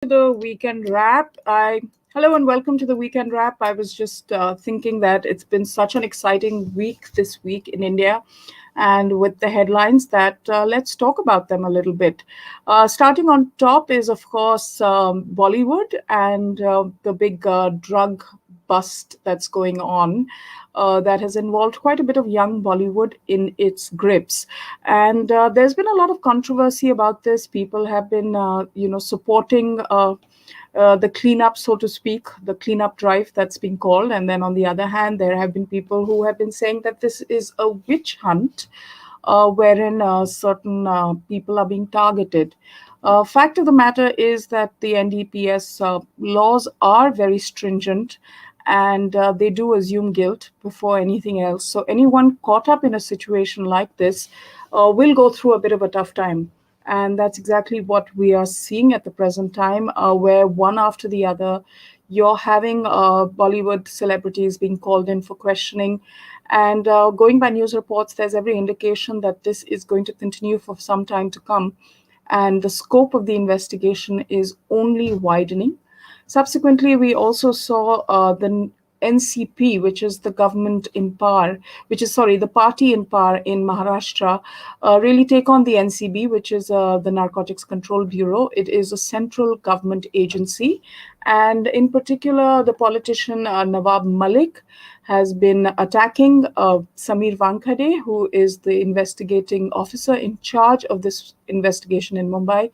The weekend wrap. I Hello and welcome to the weekend wrap. I was just thinking that it's been such an exciting week this week in India, and with the headlines that let's talk about them a little bit. Starting on top is of course Bollywood and the big drug bust that's going on. That has involved quite a bit of young Bollywood in its grips, and there's been a lot of controversy about this. People have been, supporting the cleanup, so to speak, the cleanup drive that's been called. And then on the other hand, there have been people who have been saying that this is a witch hunt wherein certain people are being targeted. Fact of the matter is that the NDPS laws are very stringent and they do assume guilt before anything else. So anyone caught up in a situation like this will go through a bit of a tough time. And that's exactly what we are seeing at the present time, where one after the other, you're having Bollywood celebrities being called in for questioning. And going by news reports, there's every indication that this is going to continue for some time to come. And the scope of the investigation is only widening. Subsequently, we also saw the NCP, which is the government in power, which is, sorry, the party in power in Maharashtra, really take on the NCB, which is the Narcotics Control Bureau. It is a central government agency. And in particular, the politician Nawab Malik has been attacking Samir Wankhede, who is the investigating officer in charge of this investigation in Mumbai,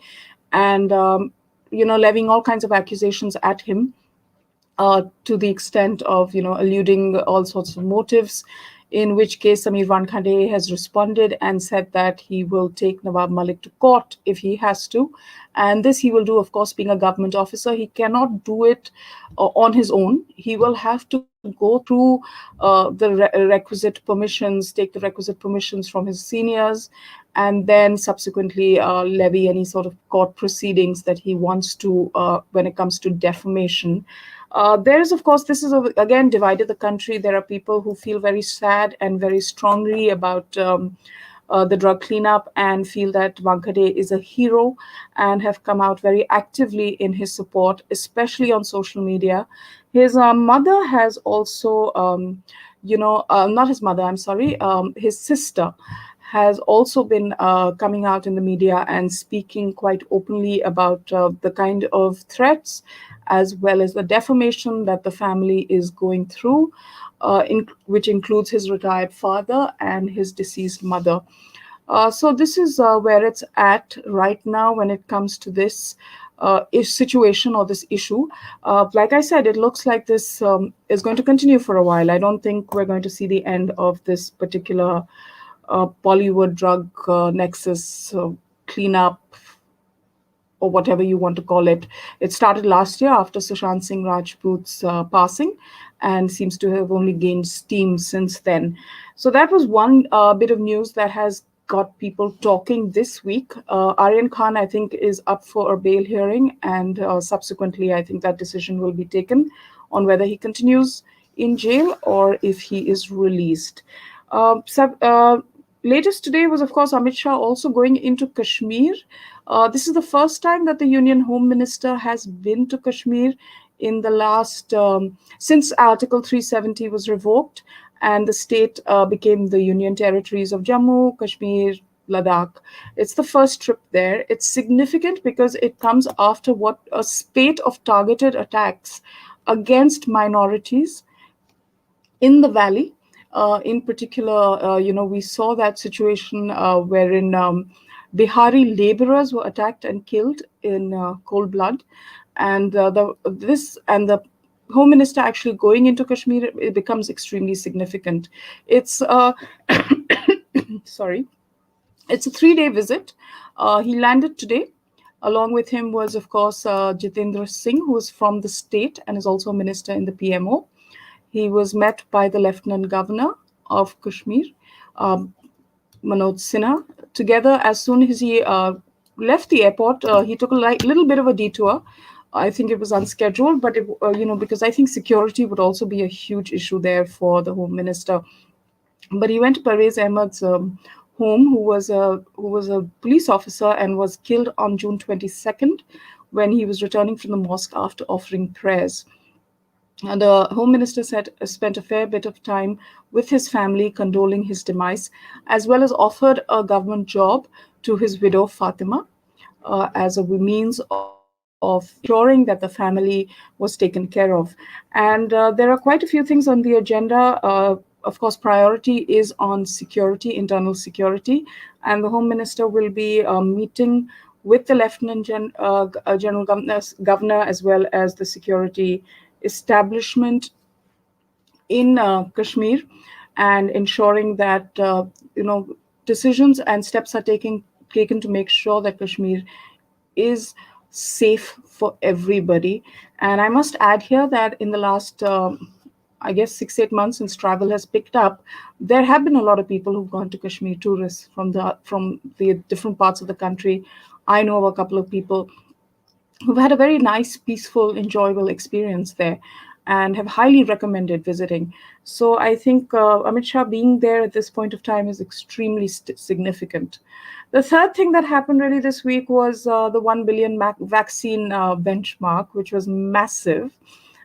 and levying all kinds of accusations at him, to the extent of alluding all sorts of motives. In which case, Samir Wankhede has responded and said that he will take Nawab Malik to court if he has to, and this he will do, of course, being a government officer. He cannot do it on his own. He will have to go through the requisite permissions, take the requisite permissions from his seniors, and then subsequently levy any sort of court proceedings that he wants to when it comes to defamation. There is, of course, this is again divided the country. There are people who feel very sad and very strongly about the drug cleanup and feel that Wankhede is a hero and have come out very actively in his support, especially on social media. His mother has also, not his mother, I'm sorry, his sister has also been coming out in the media and speaking quite openly about the kind of threats as well as the defamation that the family is going through, which includes his retired father and his deceased mother. So this is where it's at right now when it comes to this situation or this issue. Like I said, it looks like this is going to continue for a while. I don't think we're going to see the end of this particular Bollywood drug nexus cleanup, or whatever you want to call it. It started last year after Sushant Singh Rajput's passing and seems to have only gained steam since then. So that was one bit of news that has got people talking this week. Aryan Khan, I think, is up for a bail hearing, and subsequently, I think that decision will be taken on whether he continues in jail or if he is released. Latest today was, of course, Amit Shah also going into Kashmir. This is the first time that the Union Home Minister has been to Kashmir in the last, since Article 370 was revoked and the state became the Union Territories of Jammu, Kashmir, Ladakh. It's the first trip there. It's significant because it comes after what a spate of targeted attacks against minorities in the valley. In particular, we saw that situation wherein Bihari laborers were attacked and killed in cold blood, and the Home Minister actually going into Kashmir, it becomes extremely significant. It's sorry, it's a 3-day visit. He landed today. Along with him was, of course, Jitendra Singh, who is from the state and is also a minister in the PMO. He was met by the Lieutenant Governor of Kashmir, um, Manoj Sinha. Together, as soon as he left the airport, he took a little bit of a detour. I think it was unscheduled, but because I think security would also be a huge issue there for the Home Minister. But he went to Pervez Ahmed's home, who was a police officer and was killed on June 22nd when he was returning from the mosque after offering prayers. And the Home Minister said spent a fair bit of time with his family, condoling his demise, as well as offered a government job to his widow Fatima as a means of ensuring that the family was taken care of. And there are quite a few things on the agenda. Of course, priority is on security, internal security, and the Home Minister will be meeting with the General Governor as well as the security establishment in Kashmir, and ensuring that decisions and steps are taken to make sure that Kashmir is safe for everybody. And I must add here that in the last, I guess, 6-8 months, since travel has picked up, there have been a lot of people who've gone to Kashmir, tourists from the different parts of the country. I know of a couple of people who've had a very nice, peaceful, enjoyable experience there and have highly recommended visiting. So I think Amit Shah being there at this point of time is extremely significant. The third thing that happened really this week was the 1 billion vaccine benchmark, which was massive.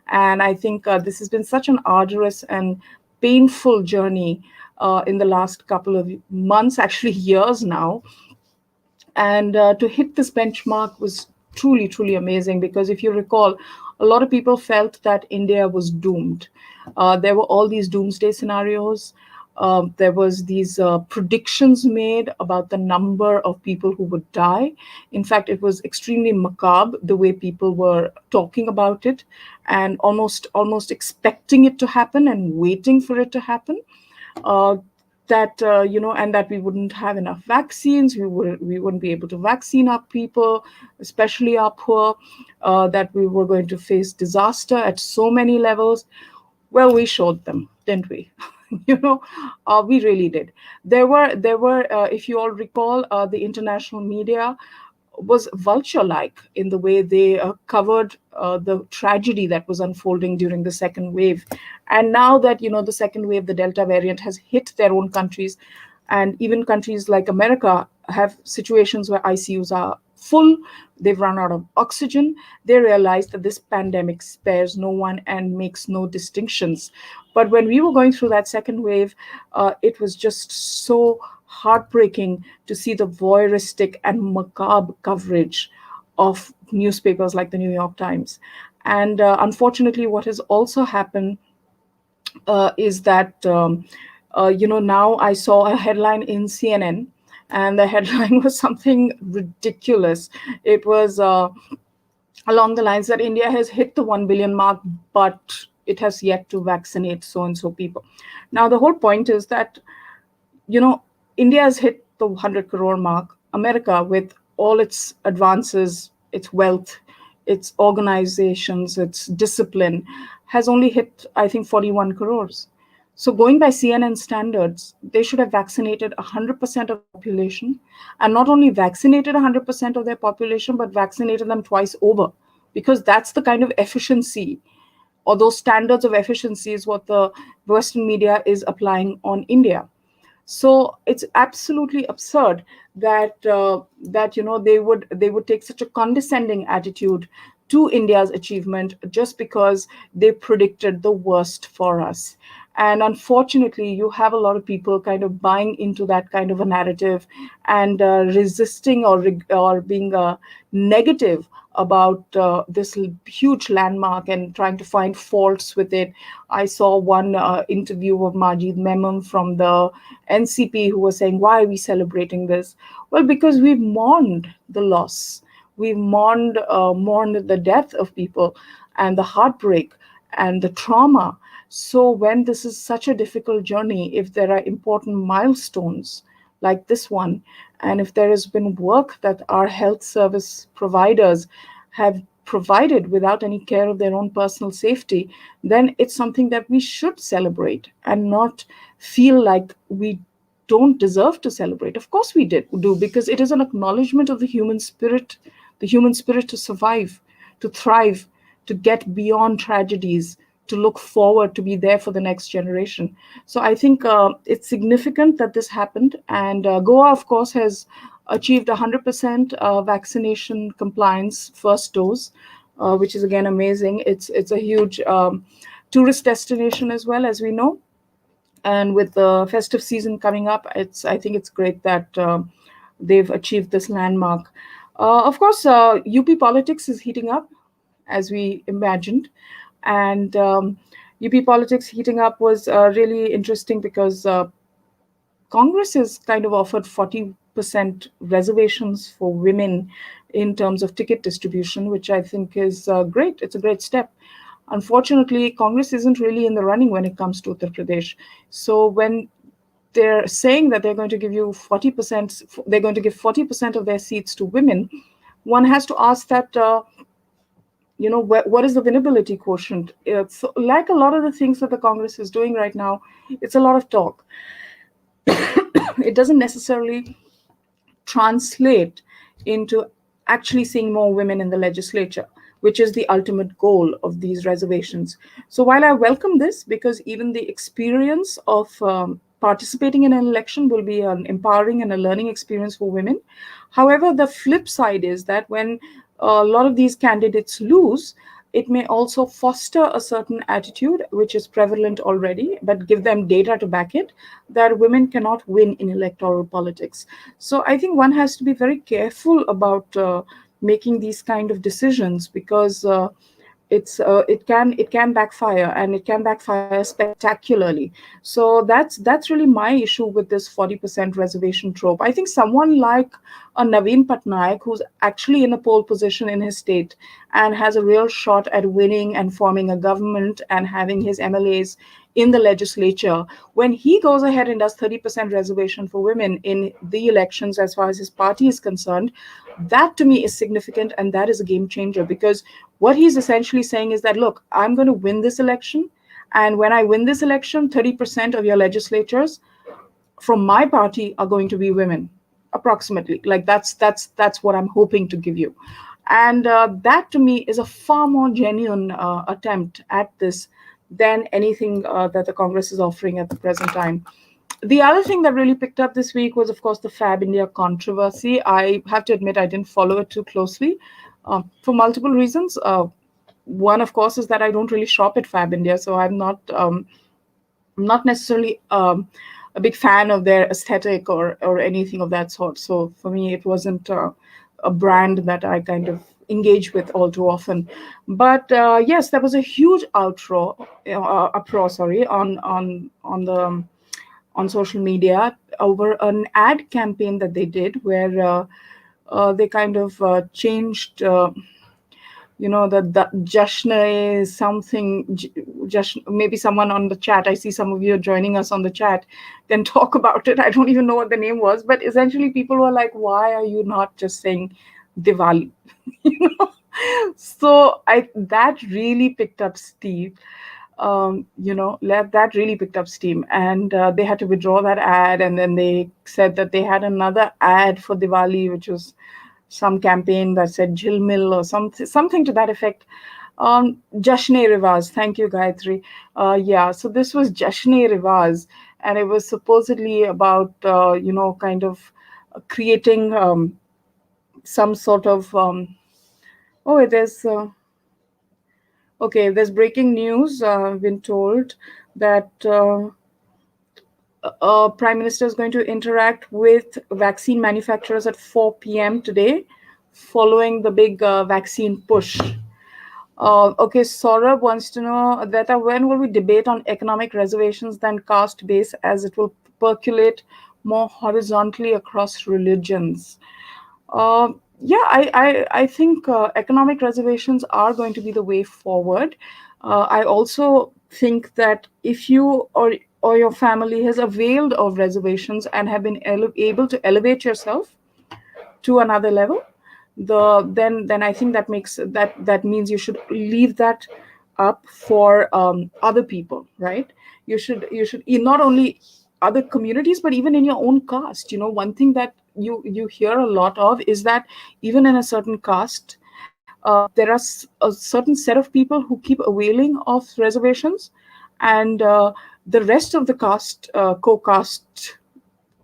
And I think this has been such an arduous and painful journey in the last couple of months, actually years now, and to hit this benchmark was truly, truly amazing, because if you recall, a lot of people felt that India was doomed. There were all these doomsday scenarios. There was these predictions made about the number of people who would die. In fact, it was extremely macabre the way people were talking about it, and almost expecting it to happen and waiting for it to happen. uh, that and that we wouldn't have enough vaccines, we wouldn't be able to vaccine our people, especially our poor, that we were going to face disaster at so many levels. Well, we showed them, didn't we? We really did. There were if you all recall, the international media was vulture like in the way they covered the tragedy that was unfolding during the second wave. And now that the second wave, the Delta variant, has hit their own countries, and even countries like America have situations where ICUs are full, they've run out of oxygen, they realize that this pandemic spares no one and makes no distinctions. But when we were going through that second wave, it was just so heartbreaking to see the voyeuristic and macabre coverage of newspapers like the New York Times. And unfortunately, what has also happened is that now I saw a headline in CNN, and the headline was something ridiculous. It was along the lines that India has hit the 1 billion mark, but it has yet to vaccinate so and so people. Now, the whole point is that India has hit the 100 crore mark. America, with all its advances, its wealth, its organizations, its discipline, has only hit, I think, 41 crores. So, going by CNN standards, they should have vaccinated 100% of the population, and not only vaccinated 100% of their population, but vaccinated them twice over, because that's the kind of efficiency, or those standards of efficiency, is what the Western media is applying on India. So it's absolutely absurd that they would take such a condescending attitude to India's achievement just because they predicted the worst for us. And unfortunately, you have a lot of people kind of buying into that kind of a narrative, and resisting, or being negative about this huge landmark and trying to find faults with it. I saw one interview of Majid Memon from the NCP, who was saying, "Why are we celebrating this?" Well, because we've mourned the loss, we've mourned the death of people, and the heartbreak and the trauma. So when this is such a difficult journey, if there are important milestones like this one, and if there has been work that our health service providers have provided without any care of their own personal safety, then it's something that we should celebrate and not feel like we don't deserve to celebrate. Of course we do, because it is an acknowledgement of the human spirit to survive, to thrive, to get beyond tragedies, to look forward, to be there for the next generation. So I think it's significant that this happened. And Goa, of course, has achieved 100% vaccination compliance first dose, which is again amazing. It's a huge tourist destination as well, as we know, and with the festive season coming up, it's I think it's great that they've achieved this landmark. Of course, UP politics is heating up, as we imagined, and UP politics heating up was really interesting because Congress has kind of offered 40% reservations for women in terms of ticket distribution, which I think is great. It's a great step. Unfortunately, Congress isn't really in the running when it comes to Uttar Pradesh. So when they're saying that they're going to give you 40%, they're going to give 40% of their seats to women, one has to ask that, what is the winnability quotient? It's like a lot of the things that the Congress is doing right now, it's a lot of talk. It doesn't necessarily translate into actually seeing more women in the legislature, which is the ultimate goal of these reservations. So while I welcome this, because even the experience of participating in an election will be an empowering and a learning experience for women. However, the flip side is that when a lot of these candidates lose, it may also foster a certain attitude, which is prevalent already, but give them data to back it, that women cannot win in electoral politics. So I think one has to be very careful about making these kind of decisions, because it can backfire, and it can backfire spectacularly. So that's really my issue with this 40% reservation trope. I think someone like a Naveen Patnaik, who's actually in a pole position in his state and has a real shot at winning and forming a government and having his MLAs in the legislature, when he goes ahead and does 30% reservation for women in the elections as far as his party is concerned, that to me is significant, and that is a game changer, because what he's essentially saying is that, look, I'm going to win this election, and when I win this election, 30% of your legislatures from my party are going to be women, approximately. Like that's what I'm hoping to give you. And that to me is a far more genuine attempt at this than anything that the Congress is offering at the present time. The other thing that really picked up this week was, of course, the Fabindia controversy. I have to admit, I didn't follow it too closely for multiple reasons. One, of course, is that I don't really shop at Fabindia, so I'm not necessarily a big fan of their aesthetic or anything of that sort. So for me, it wasn't a brand that I kind of engage with all too often. But yes, there was a huge uproar, sorry, on social media over an ad campaign that they did, where they kind of changed. The Jashna is something. Just maybe someone on the chat. I see some of you are joining us on the chat. Then talk about it. I don't even know what the name was, but essentially people were like, "Why are you not just saying Diwali?" you know. So that really picked up steam. That really picked up steam, and they had to withdraw that ad, and then they said that they had another ad for Diwali, which was some campaign that said Jilmil or something to that effect. Jashne Rivaz, thank you, Gayatri. Yeah, so this was Jashne Rivaz, and it was supposedly about kind of creating some sort of oh, there's breaking news. I've been told that Prime Minister is going to interact with vaccine manufacturers at 4 p.m. today, following the big vaccine push. Okay, Saurabh wants to know that when will we debate on economic reservations than caste base, as it will percolate more horizontally across religions? Yeah, I think economic reservations are going to be the way forward. I also think that if you or your family has availed of reservations and have been able to elevate yourself to another level, then I think that means you should leave that up for other people, right? You should not only other communities, but even in your own caste. One thing that you hear a lot of is that even in a certain caste, there are a certain set of people who keep availing of reservations, and the rest of the caste co-caste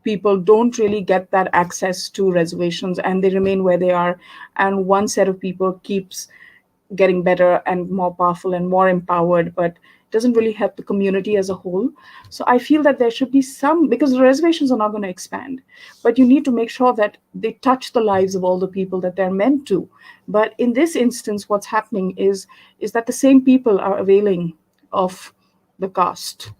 people don't really get that access to reservations, and they remain where they are, and one set of people keeps getting better and more powerful and more empowered, but doesn't really help the community as a whole. So I feel that there should be some, because the reservations are not going to expand, but you need to make sure that they touch the lives of all the people that they're meant to. But in this instance, what's happening is that the same people are availing of the caste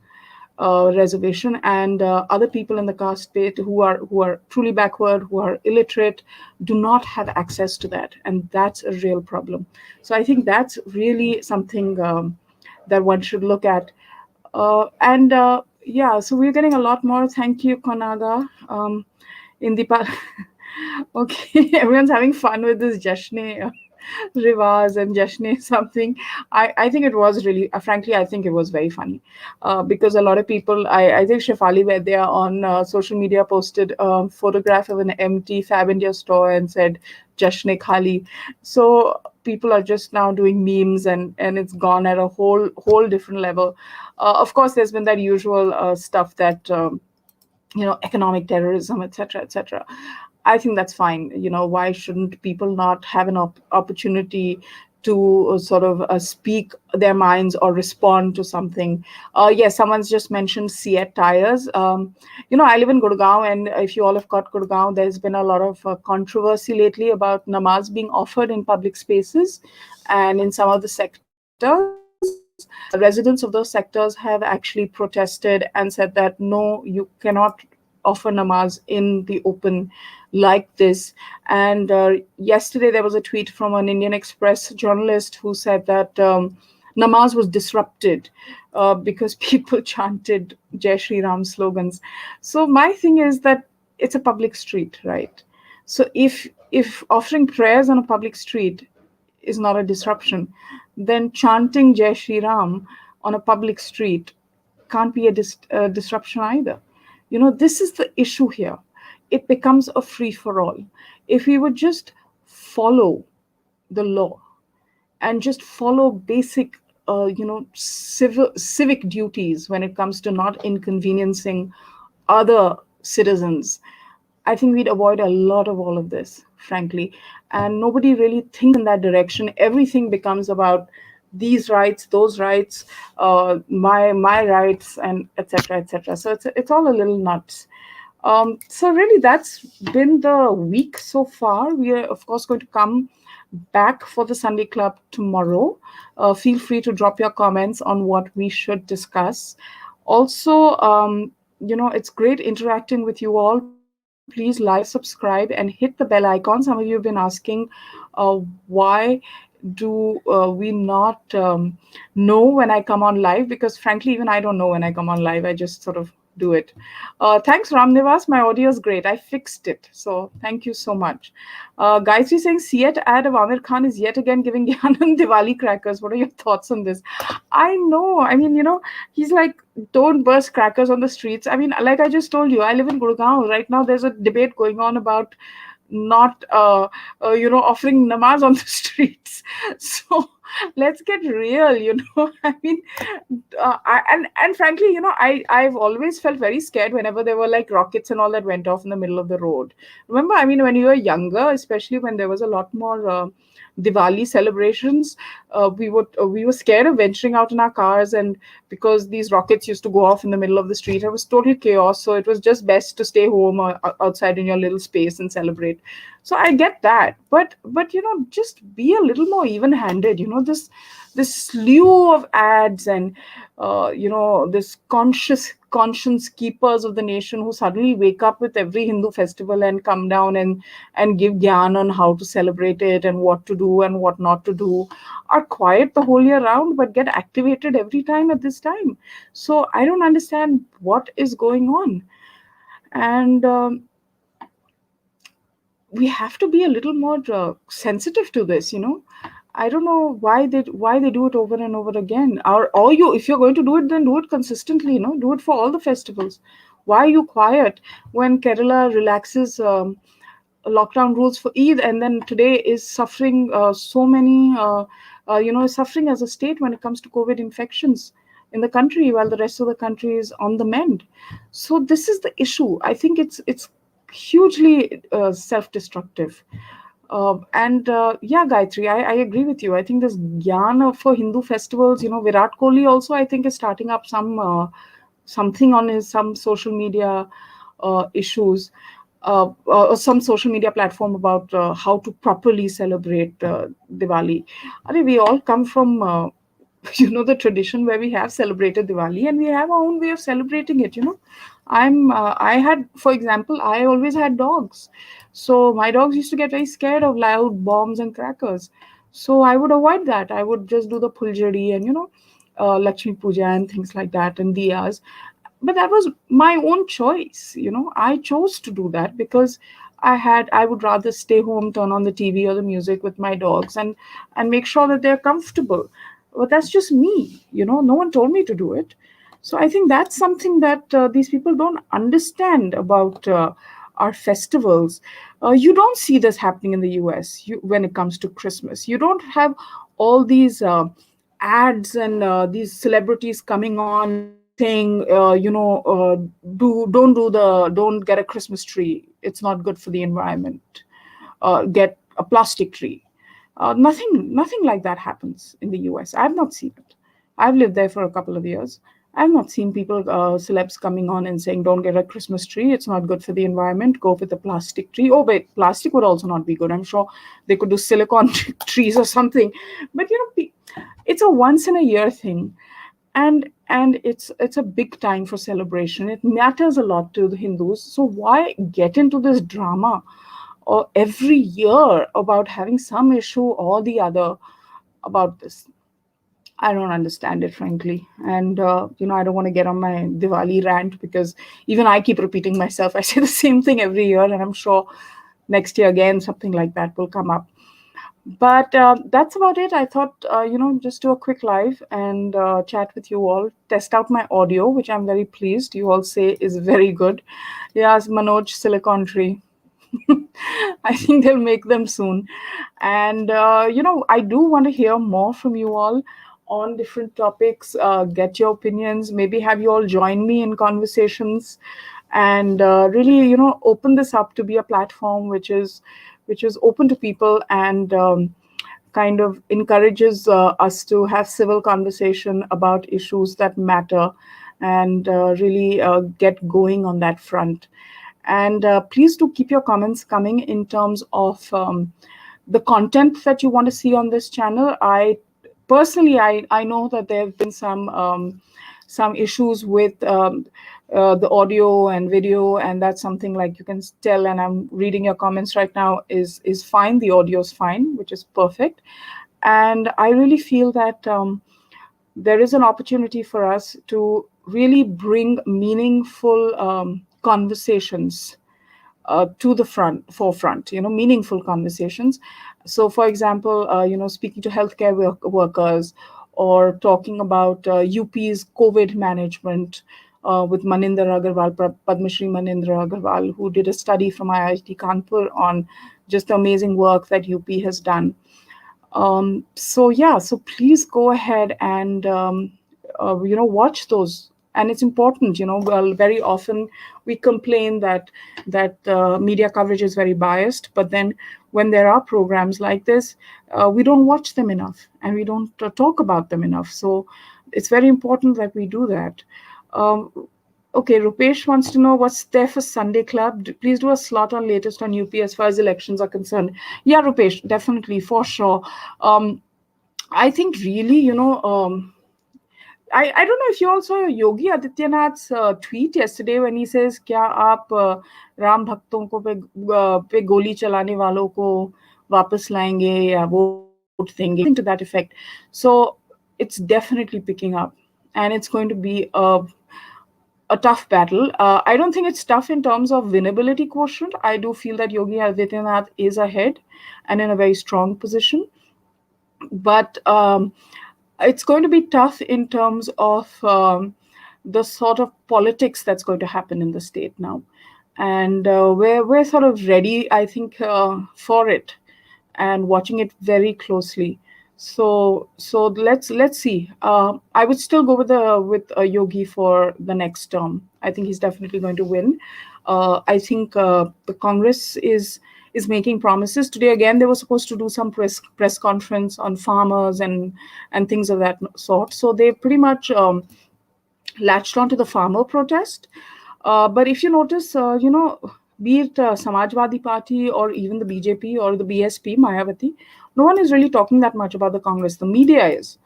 reservation, and other people in the caste bit who are truly backward, who are illiterate, do not have access to that, and that's a real problem. So I think that's really something that one should look at. And Yeah, so we're getting a lot more. Thank you, Konaga. In the Okay, everyone's having fun with this Jashne Rivas and Jashne something. I think it was really, frankly, I think it was very funny because a lot of people, I think Shefali Vaidya on social media posted a photograph of an empty Fabindia store and said Jashne Khali. So people are just now doing memes, and it's gone at a whole different level. Of course, there's been that usual stuff that. Economic terrorism, etc., etc. I think that's fine. Why shouldn't people not have an opportunity to sort of speak their minds or respond to something? Yes, someone's just mentioned Seat tires. I live in Gurgaon, and if you all have got Gurgaon, there's been a lot of controversy lately about namaz being offered in public spaces and in some of the sectors. Residents of those sectors have actually protested and said that no, you cannot offer namaz in the open like this. And yesterday there was a tweet from an Indian Express journalist who said that namaz was disrupted because people chanted Jai Shri Ram slogans. So my thing is that it's a public street, right? So if offering prayers on a public street is not a disruption, then chanting Jai Shri Ram on a public street can't be a disruption either. This is the issue here. It becomes a free for all. If we would just follow the law and just follow basic, civic duties when it comes to not inconveniencing other citizens, I think we'd avoid a lot of all of this, frankly. And nobody really thinks in that direction. Everything becomes about these rights, those rights, my rights, and etc. etc. So it's all a little nuts. So really, that's been the week so far. We are of course going to come back for the Sunday Club tomorrow. Feel free to drop your comments on what we should discuss. Also, it's great interacting with you all. Please like, subscribe, and hit the bell icon. Some of you have been asking why do we not know when I come on live? Because frankly, even I don't know when I come on live. I just sort of do it. Thanks, Ramnivas. My audio is great. I fixed it. So thank you so much. Gayatri saying, Siet ad of Amir Khan is yet again giving Gyanan Diwali crackers. What are your thoughts on this? I know. I mean, he's like, don't burst crackers on the streets. I mean, like I just told you, I live in Gurgaon. Right now, there's a debate going on about not offering namaz on the streets. So let's get real. I mean, and frankly, I've always felt very scared whenever there were like rockets and all that went off in the middle of the road. Remember, I mean, when you were younger, especially when there was a lot more Diwali celebrations, we were scared of venturing out in our cars, and because these rockets used to go off in the middle of the street, it was total chaos. So it was just best to stay home or outside in your little space and celebrate. So I get that, but just be a little more even-handed. This slew of ads and this conscience keepers of the nation who suddenly wake up with every Hindu festival and come down and give gyan on how to celebrate it and what to do and what not to do, are quiet the whole year round but get activated every time at this time. So I don't understand what is going on. And we have to be a little more sensitive to this. I don't know why they do it over and over again. Or you, if you're going to do it, then do it consistently. Do it for all the festivals. Why are you quiet when Kerala relaxes lockdown rules for Eid, and then today is suffering so many, suffering as a state when it comes to COVID infections? in the country while the rest of the country is on the mend. So this is the issue. I think it's hugely self-destructive. And yeah, Gayatri, I agree with you. I think this gyan for Hindu festivals, Virat Kohli also, I think, is starting up something on his some social media issues, or some social media platform about how to properly celebrate Diwali. I mean, we all come from the tradition where we have celebrated Diwali and we have our own way of celebrating it. I had, for example, I always had dogs, so my dogs used to get very scared of loud bombs and crackers. So I would avoid that. I would just do the puljari and Lakshmi Puja and things like that and diyas. But that was my own choice. I chose to do that because I would rather stay home, turn on the TV or the music with my dogs, and make sure that they're comfortable. But that's just me. No one told me to do it. So I think that's something that these people don't understand about our festivals. You don't see this happening in the US when it comes to Christmas. You don't have all these ads and these celebrities coming on saying, don't get a Christmas tree. It's not good for the environment. Get a plastic tree. Nothing like that happens in the US. I've not seen it. I've lived there for a couple of years. I've not seen people, celebs coming on and saying, don't get a Christmas tree. It's not good for the environment. Go with a plastic tree. Oh, wait, plastic would also not be good. I'm sure they could do silicon trees or something. But, it's a once in a year thing. And it's a big time for celebration. It matters a lot to the Hindus. So why get into this drama or every year about having some issue or the other about this? I don't understand it, frankly. And, I don't want to get on my Diwali rant because even I keep repeating myself. I say the same thing every year, and I'm sure next year again something like that will come up. But that's about it. I thought, just do a quick live and chat with you all, test out my audio, which I'm very pleased. You all say is very good. Yes, Manoj Silicon Tree. I think they'll make them soon. And, I do want to hear more from you all on different topics, get your opinions, maybe have you all join me in conversations and really, open this up to be a platform which is open to people and kind of encourages us to have civil conversation about issues that matter and really get going on that front. And please do keep your comments coming in terms of the content that you want to see on this channel. I know that there have been some issues with the audio and video, and that's something like you can tell. And I'm reading your comments right now. Is fine. The audio is fine, which is perfect. And I really feel that there is an opportunity for us to really bring meaningful conversations to the forefront, meaningful conversations. So for example, speaking to healthcare workers or talking about UP's COVID management with Maninder Agarwal, Padma Shri Maninder Agarwal, who did a study from IIT Kanpur on just the amazing work that UP has done. So yeah, so please go ahead and watch those. And it's important. Well, very often we complain that media coverage is very biased, but then when there are programs like this, we don't watch them enough and we don't talk about them enough. So it's very important that we do that. Okay, Rupesh wants to know what's there for Sunday Club. Please do a slot on latest on UP as far as elections are concerned. Yeah, Rupesh, definitely, for sure. I think really, I don't know if you also saw Yogi Adityanath's tweet yesterday when he says, "Kya aap Ram bhakton ko pe goli chalane walon ko वापस लाएंगे या vote देंगे," something to that effect. So it's definitely picking up, and it's going to be a tough battle. I don't think it's tough in terms of winnability quotient. I do feel that Yogi Adityanath is ahead and in a very strong position. But it's going to be tough in terms of the sort of politics that's going to happen in the state now. And we're sort of ready, I think, for it and watching it very closely. So let's see. I would still go with Yogi for the next term. I think he's definitely going to win. I think the Congress is making promises today. Again, they were supposed to do some press conference on farmers and things of that sort. So they pretty much latched onto the farmer protest. But if you notice, be it Samajwadi Party or even the BJP or the BSP, Mayawati, no one is really talking that much about the Congress. The media is.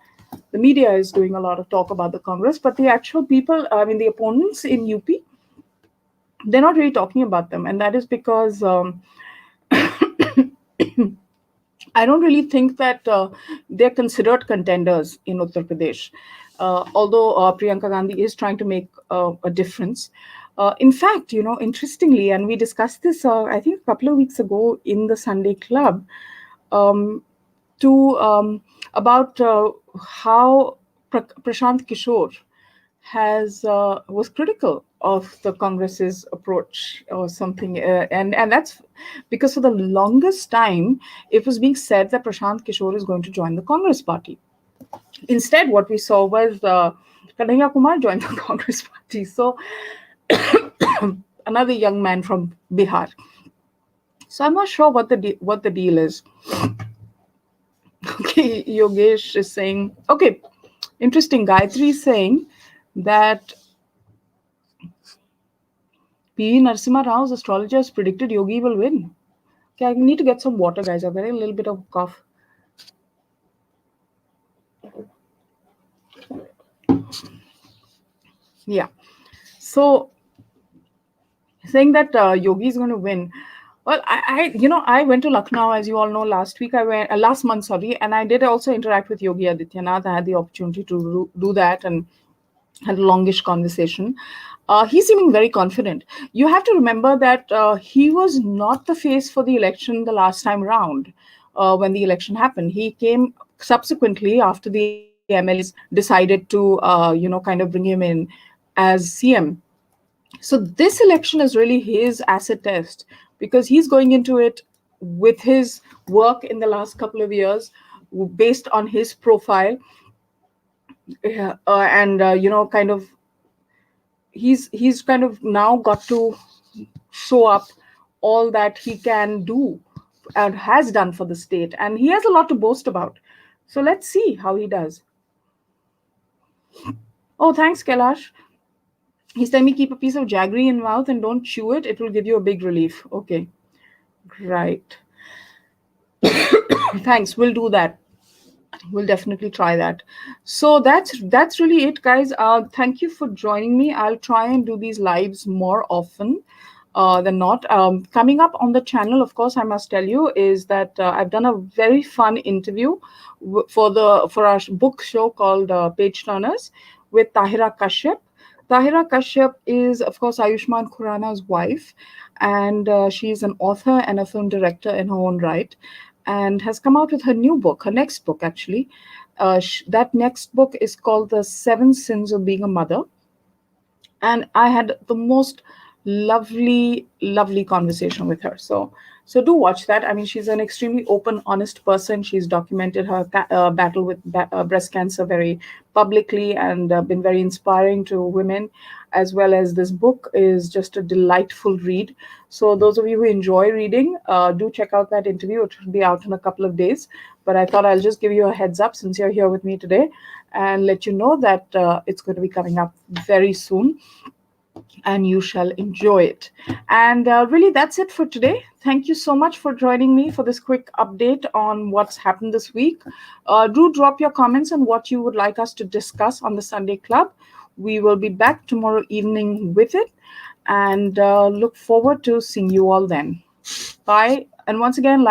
The media is doing a lot of talk about the Congress, but the actual people, I mean, the opponents in UP, they're not really talking about them. And that is because I don't really think that they're considered contenders in Uttar Pradesh, although Priyanka Gandhi is trying to make a difference. In fact, interestingly, and we discussed this, I think, a couple of weeks ago in the Sunday Club, um, to about how Prashant Kishore was critical of the Congress's approach or something, and that's because for the longest time it was being said that Prashant Kishore is going to join the Congress party. Instead, what we saw was Kanhaiya Kumar joined the Congress party. So another young man from Bihar. So I'm not sure what the deal is. Okay, Yogesh is saying, okay, interesting. Gayatri is saying that P. Narasimha Rao's astrologers predicted Yogi will win. Okay, I need to get some water, guys. I'm getting a little bit of cough. Yeah. So saying that Yogi is going to win. Well, I went to Lucknow, as you all know, last week. I went last month, sorry, and I did also interact with Yogi Adityanath. I had the opportunity to do that and had a longish conversation. He's seeming very confident. You have to remember that he was not the face for the election the last time round when the election happened. He came subsequently after the MLAs decided to, kind of bring him in as CM. So this election is really his acid test because he's going into it with his work in the last couple of years based on his profile. Yeah, and kind of he's kind of now got to show up all that he can do and has done for the state, and he has a lot to boast about. So let's see how he does. Oh, thanks, Kailash. He's telling me keep a piece of jaggery in mouth and don't chew it. It will give you a big relief. Okay, right. Thanks. We'll do that. We'll definitely try that. So that's really it, guys. Thank you for joining me. I'll try and do these lives more often than not. Coming up on the channel, of course, I must tell you is that I've done a very fun interview for our book show called Page Turners with Tahira Kashyap. Tahira Kashyap is, of course, Ayushman Khurrana's wife, and she's an author and a film director in her own right, and has come out with her new book, her next book, actually. That next book is called The Seven Sins of Being a Mother. And I had the most lovely conversation with her. So do watch that. I mean, she's an extremely open, honest person. She's documented her battle with breast cancer very publicly and been very inspiring to women, as well as this book is just a delightful read. So those of you who enjoy reading, do check out that interview. It will be out in a couple of days. But I thought I'll just give you a heads up since you're here with me today and let you know that it's going to be coming up very soon and you shall enjoy it. And really, that's it for today. Thank you so much for joining me for this quick update on what's happened this week. Do drop your comments on what you would like us to discuss on the Sunday Club. We will be back tomorrow evening with it and look forward to seeing you all then. Bye. And once again,